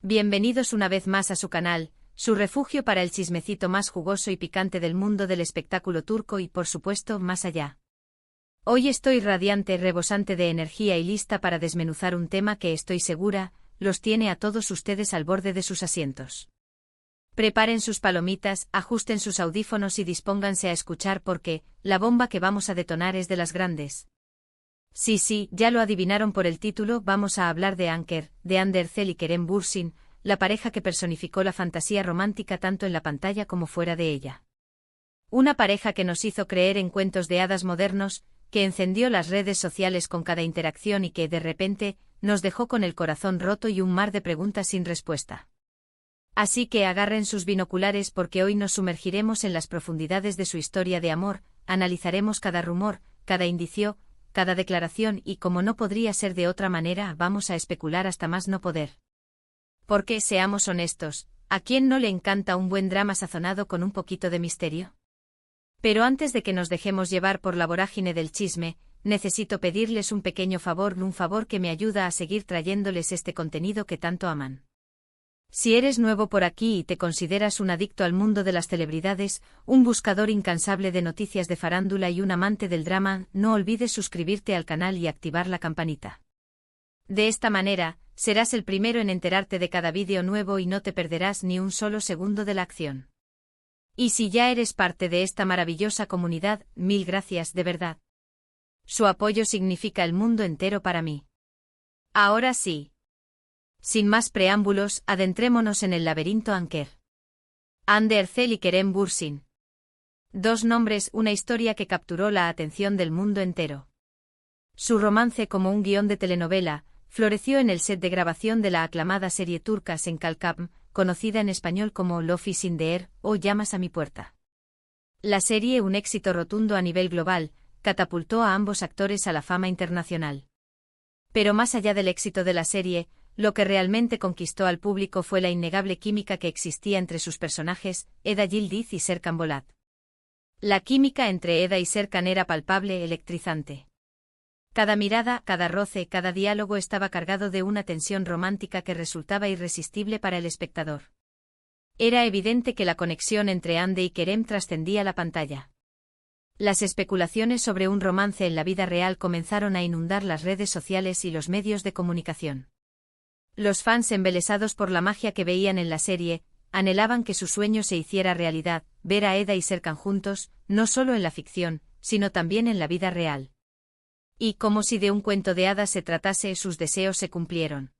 Bienvenidos una vez más a su canal, su refugio para el chismecito más jugoso y picante del mundo del espectáculo turco y por supuesto más allá. Hoy estoy radiante, rebosante de energía y lista para desmenuzar un tema que estoy segura, los tiene a todos ustedes al borde de sus asientos. Preparen sus palomitas, ajusten sus audífonos y dispónganse a escuchar porque, la bomba que vamos a detonar es de las grandes. Sí, ya lo adivinaron por el título, vamos a hablar de Anker, de Hande Erçel y Kerem Bürsin, la pareja que personificó la fantasía romántica tanto en la pantalla como fuera de ella. Una pareja que nos hizo creer en cuentos de hadas modernos, que encendió las redes sociales con cada interacción y que, de repente, nos dejó con el corazón roto y un mar de preguntas sin respuesta. Así que agarren sus binoculares porque hoy nos sumergiremos en las profundidades de su historia de amor, analizaremos cada rumor, cada indicio, cada declaración y, como no podría ser de otra manera, vamos a especular hasta más no poder. Porque, seamos honestos, ¿a quién no le encanta un buen drama sazonado con un poquito de misterio? Pero antes de que nos dejemos llevar por la vorágine del chisme, necesito pedirles un pequeño favor, un favor que me ayuda a seguir trayéndoles este contenido que tanto aman. Si eres nuevo por aquí y te consideras un adicto al mundo de las celebridades, un buscador incansable de noticias de farándula y un amante del drama, no olvides suscribirte al canal y activar la campanita. De esta manera, serás el primero en enterarte de cada vídeo nuevo y no te perderás ni un solo segundo de la acción. Y si ya eres parte de esta maravillosa comunidad, mil gracias de verdad. Su apoyo significa el mundo entero para mí. Ahora sí. Sin más preámbulos, adentrémonos en el laberinto Anker. Hande Erçel y Kerem Bürsin. Dos nombres, una historia que capturó la atención del mundo entero. Su romance, como un guión de telenovela, floreció en el set de grabación de la aclamada serie turca Senkalkam, conocida en español como Love is in the Air o Llamas a mi puerta. La serie, un éxito rotundo a nivel global, catapultó a ambos actores a la fama internacional. Pero más allá del éxito de la serie, lo que realmente conquistó al público fue la innegable química que existía entre sus personajes, Eda Yildiz y Serkan Bolat. La química entre Eda y Serkan era palpable, electrizante. Cada mirada, cada roce, cada diálogo estaba cargado de una tensión romántica que resultaba irresistible para el espectador. Era evidente que la conexión entre Hande y Kerem trascendía la pantalla. Las especulaciones sobre un romance en la vida real comenzaron a inundar las redes sociales y los medios de comunicación. Los fans, embelesados por la magia que veían en la serie, anhelaban que su sueño se hiciera realidad, ver a Eda y Serkan juntos, no solo en la ficción, sino también en la vida real. Y, como si de un cuento de hadas se tratase, sus deseos se cumplieron.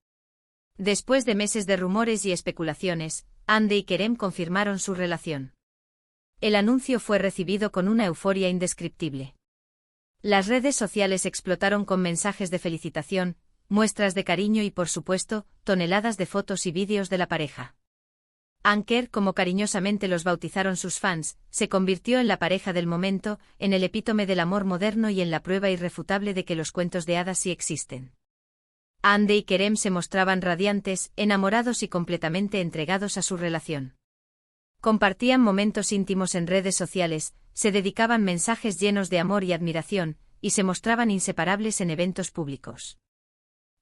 Después de meses de rumores y especulaciones, Hande y Kerem confirmaron su relación. El anuncio fue recibido con una euforia indescriptible. Las redes sociales explotaron con mensajes de felicitación, muestras de cariño y, por supuesto, toneladas de fotos y vídeos de la pareja. Anker, como cariñosamente los bautizaron sus fans, se convirtió en la pareja del momento, en el epítome del amor moderno y en la prueba irrefutable de que los cuentos de hadas sí existen. Hande y Kerem se mostraban radiantes, enamorados y completamente entregados a su relación. Compartían momentos íntimos en redes sociales, se dedicaban mensajes llenos de amor y admiración, y se mostraban inseparables en eventos públicos.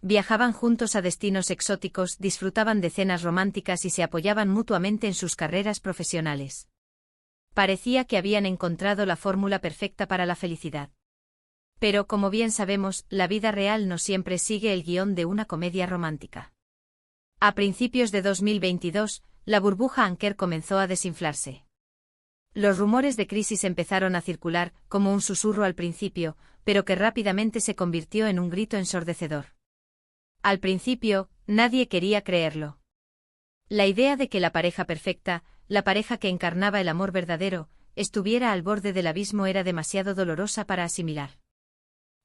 Viajaban juntos a destinos exóticos, disfrutaban de cenas románticas y se apoyaban mutuamente en sus carreras profesionales. Parecía que habían encontrado la fórmula perfecta para la felicidad. Pero, como bien sabemos, la vida real no siempre sigue el guión de una comedia romántica. A principios de 2022, la burbuja Anker comenzó a desinflarse. Los rumores de crisis empezaron a circular, como un susurro al principio, pero que rápidamente se convirtió en un grito ensordecedor. Al principio, nadie quería creerlo. La idea de que la pareja perfecta, la pareja que encarnaba el amor verdadero, estuviera al borde del abismo era demasiado dolorosa para asimilar.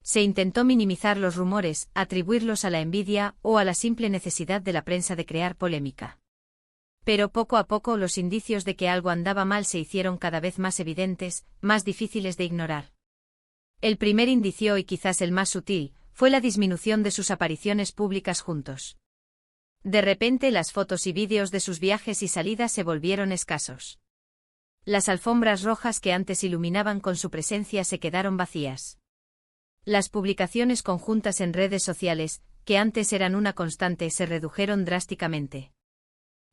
Se intentó minimizar los rumores, atribuirlos a la envidia o a la simple necesidad de la prensa de crear polémica. Pero poco a poco los indicios de que algo andaba mal se hicieron cada vez más evidentes, más difíciles de ignorar. El primer indicio, y quizás el más sutil, fue la disminución de sus apariciones públicas juntos. De repente las fotos y vídeos de sus viajes y salidas se volvieron escasos. Las alfombras rojas que antes iluminaban con su presencia se quedaron vacías. Las publicaciones conjuntas en redes sociales, que antes eran una constante, se redujeron drásticamente.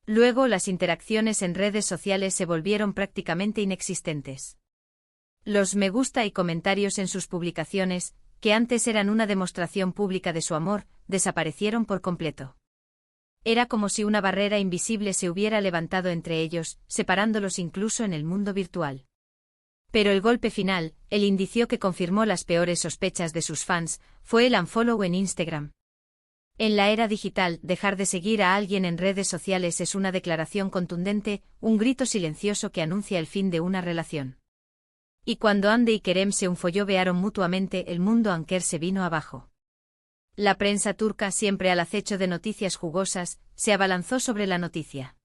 Luego las interacciones en redes sociales se volvieron prácticamente inexistentes. Los me gusta y comentarios en sus publicaciones, que antes eran una demostración pública de su amor, desaparecieron por completo. Era como si una barrera invisible se hubiera levantado entre ellos, separándolos incluso en el mundo virtual. Pero el golpe final, el indicio que confirmó las peores sospechas de sus fans, fue el unfollow en Instagram. En la era digital, dejar de seguir a alguien en redes sociales es una declaración contundente, un grito silencioso que anuncia el fin de una relación. Y cuando Hande y Kerem se unfollovearon mutuamente, el mundo Anker se vino abajo. La prensa turca, siempre al acecho de noticias jugosas, se abalanzó sobre la noticia.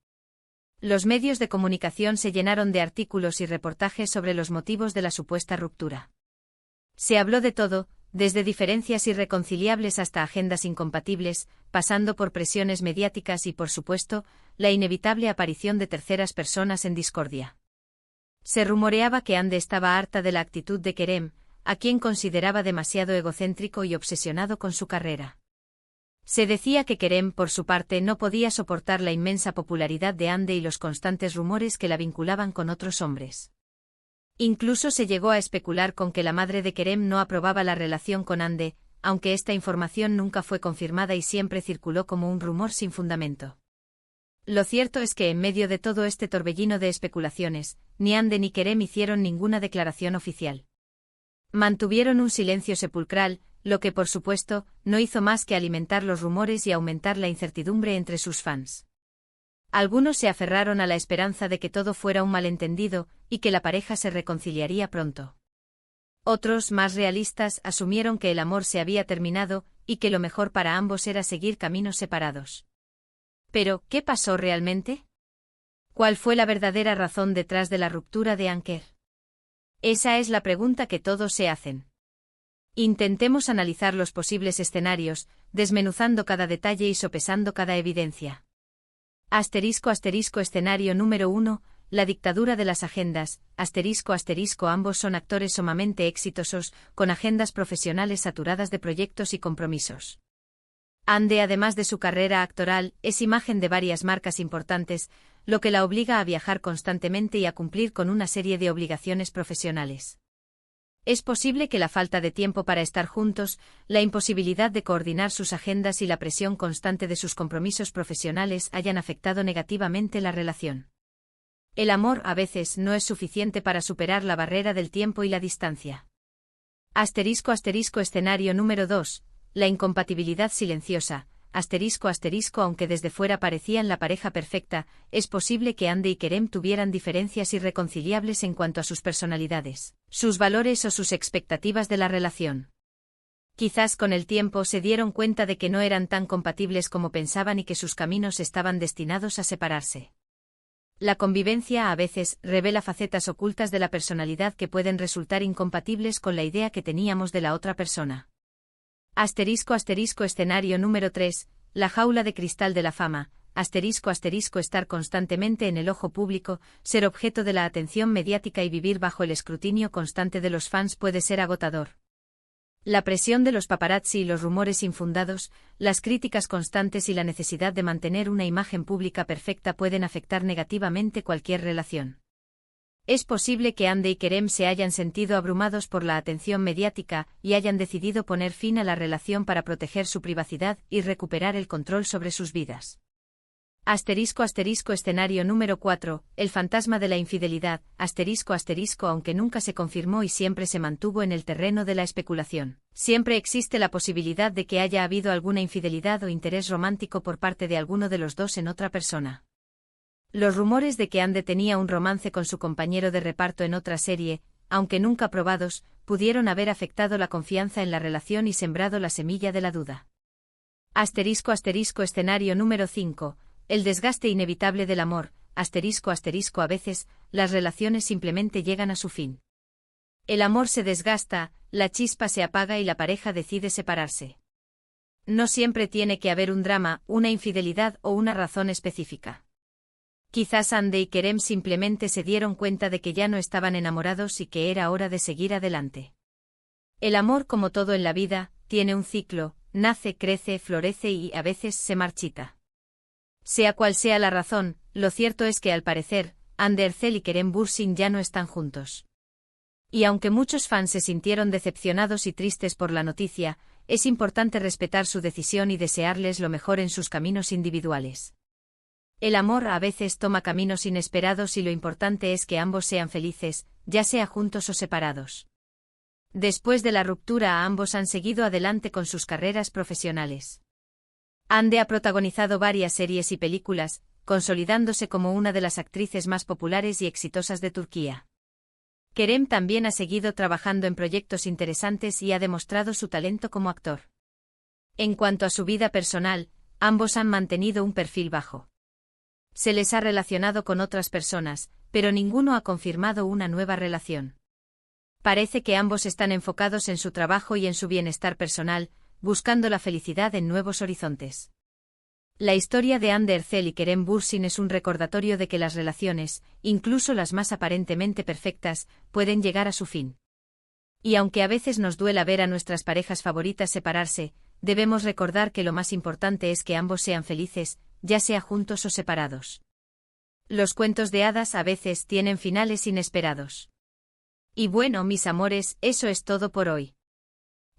Los medios de comunicación se llenaron de artículos y reportajes sobre los motivos de la supuesta ruptura. Se habló de todo, desde diferencias irreconciliables hasta agendas incompatibles, pasando por presiones mediáticas y, por supuesto, la inevitable aparición de terceras personas en discordia. Se rumoreaba que Hande estaba harta de la actitud de Kerem, a quien consideraba demasiado egocéntrico y obsesionado con su carrera. Se decía que Kerem, por su parte, no podía soportar la inmensa popularidad de Hande y los constantes rumores que la vinculaban con otros hombres. Incluso se llegó a especular con que la madre de Kerem no aprobaba la relación con Hande, aunque esta información nunca fue confirmada y siempre circuló como un rumor sin fundamento. Lo cierto es que en medio de todo este torbellino de especulaciones, ni Hande ni Kerem hicieron ninguna declaración oficial. Mantuvieron un silencio sepulcral, lo que por supuesto, no hizo más que alimentar los rumores y aumentar la incertidumbre entre sus fans. Algunos se aferraron a la esperanza de que todo fuera un malentendido, y que la pareja se reconciliaría pronto. Otros, más realistas, asumieron que el amor se había terminado, y que lo mejor para ambos era seguir caminos separados. Pero, ¿qué pasó realmente? ¿Cuál fue la verdadera razón detrás de la ruptura de Anker? Esa es la pregunta que todos se hacen. Intentemos analizar los posibles escenarios, desmenuzando cada detalle y sopesando cada evidencia. Escenario número 1, la dictadura de las agendas. Ambos son actores sumamente exitosos, con agendas profesionales saturadas de proyectos y compromisos. Hande, además de su carrera actoral, es imagen de varias marcas importantes, lo que la obliga a viajar constantemente y a cumplir con una serie de obligaciones profesionales. Es posible que la falta de tiempo para estar juntos, la imposibilidad de coordinar sus agendas y la presión constante de sus compromisos profesionales hayan afectado negativamente la relación. El amor a veces no es suficiente para superar la barrera del tiempo y la distancia. Escenario número 2, la incompatibilidad silenciosa. Aunque desde fuera parecían la pareja perfecta, es posible que Hande y Kerem tuvieran diferencias irreconciliables en cuanto a sus personalidades, sus valores o sus expectativas de la relación. Quizás con el tiempo se dieron cuenta de que no eran tan compatibles como pensaban y que sus caminos estaban destinados a separarse. La convivencia a veces revela facetas ocultas de la personalidad que pueden resultar incompatibles con la idea que teníamos de la otra persona. Escenario número 3, la jaula de cristal de la fama. Estar constantemente en el ojo público, ser objeto de la atención mediática y vivir bajo el escrutinio constante de los fans puede ser agotador. La presión de los paparazzi y los rumores infundados, las críticas constantes y la necesidad de mantener una imagen pública perfecta pueden afectar negativamente cualquier relación. Es posible que Hande y Kerem se hayan sentido abrumados por la atención mediática y hayan decidido poner fin a la relación para proteger su privacidad y recuperar el control sobre sus vidas. Escenario número 4, el fantasma de la infidelidad. Aunque nunca se confirmó y siempre se mantuvo en el terreno de la especulación, siempre existe la posibilidad de que haya habido alguna infidelidad o interés romántico por parte de alguno de los dos en otra persona. Los rumores de que Hande tenía un romance con su compañero de reparto en otra serie, aunque nunca probados, pudieron haber afectado la confianza en la relación y sembrado la semilla de la duda. Escenario número 5, el desgaste inevitable del amor. A veces, las relaciones simplemente llegan a su fin. El amor se desgasta, la chispa se apaga y la pareja decide separarse. No siempre tiene que haber un drama, una infidelidad o una razón específica. Quizás Hande y Kerem simplemente se dieron cuenta de que ya no estaban enamorados y que era hora de seguir adelante. El amor, como todo en la vida, tiene un ciclo, nace, crece, florece y a veces se marchita. Sea cual sea la razón, lo cierto es que al parecer, Andercel y Kerem Bürsin ya no están juntos. Y aunque muchos fans se sintieron decepcionados y tristes por la noticia, es importante respetar su decisión y desearles lo mejor en sus caminos individuales. El amor a veces toma caminos inesperados y lo importante es que ambos sean felices, ya sea juntos o separados. Después de la ruptura, ambos han seguido adelante con sus carreras profesionales. Hande ha protagonizado varias series y películas, consolidándose como una de las actrices más populares y exitosas de Turquía. Kerem también ha seguido trabajando en proyectos interesantes y ha demostrado su talento como actor. En cuanto a su vida personal, ambos han mantenido un perfil bajo. Se les ha relacionado con otras personas, pero ninguno ha confirmado una nueva relación. Parece que ambos están enfocados en su trabajo y en su bienestar personal, buscando la felicidad en nuevos horizontes. La historia de Andercel y Kerem Bürsin es un recordatorio de que las relaciones, incluso las más aparentemente perfectas, pueden llegar a su fin. Y aunque a veces nos duela ver a nuestras parejas favoritas separarse, debemos recordar que lo más importante es que ambos sean felices, ya sea juntos o separados. Los cuentos de hadas a veces tienen finales inesperados. Y bueno, mis amores, eso es todo por hoy.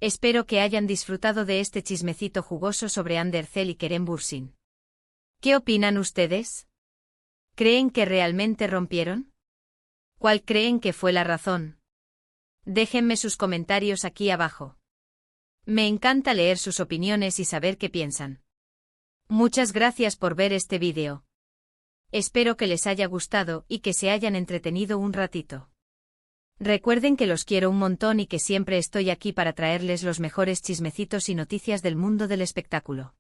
Espero que hayan disfrutado de este chismecito jugoso sobre Andercel y Kerem Bürsin. ¿Qué opinan ustedes? ¿Creen que realmente rompieron? ¿Cuál creen que fue la razón? Déjenme sus comentarios aquí abajo. Me encanta leer sus opiniones y saber qué piensan. Muchas gracias por ver este vídeo. Espero que les haya gustado y que se hayan entretenido un ratito. Recuerden que los quiero un montón y que siempre estoy aquí para traerles los mejores chismecitos y noticias del mundo del espectáculo.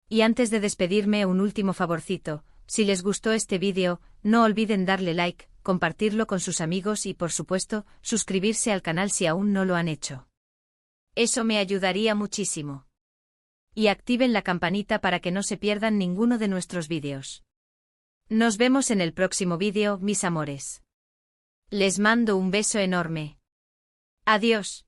Y antes de despedirme, un último favorcito: si les gustó este vídeo, no olviden darle like, compartirlo con sus amigos y, por supuesto, suscribirse al canal si aún no lo han hecho. Eso me ayudaría muchísimo. Y activen la campanita para que no se pierdan ninguno de nuestros vídeos. Nos vemos en el próximo vídeo, mis amores. Les mando un beso enorme. Adiós.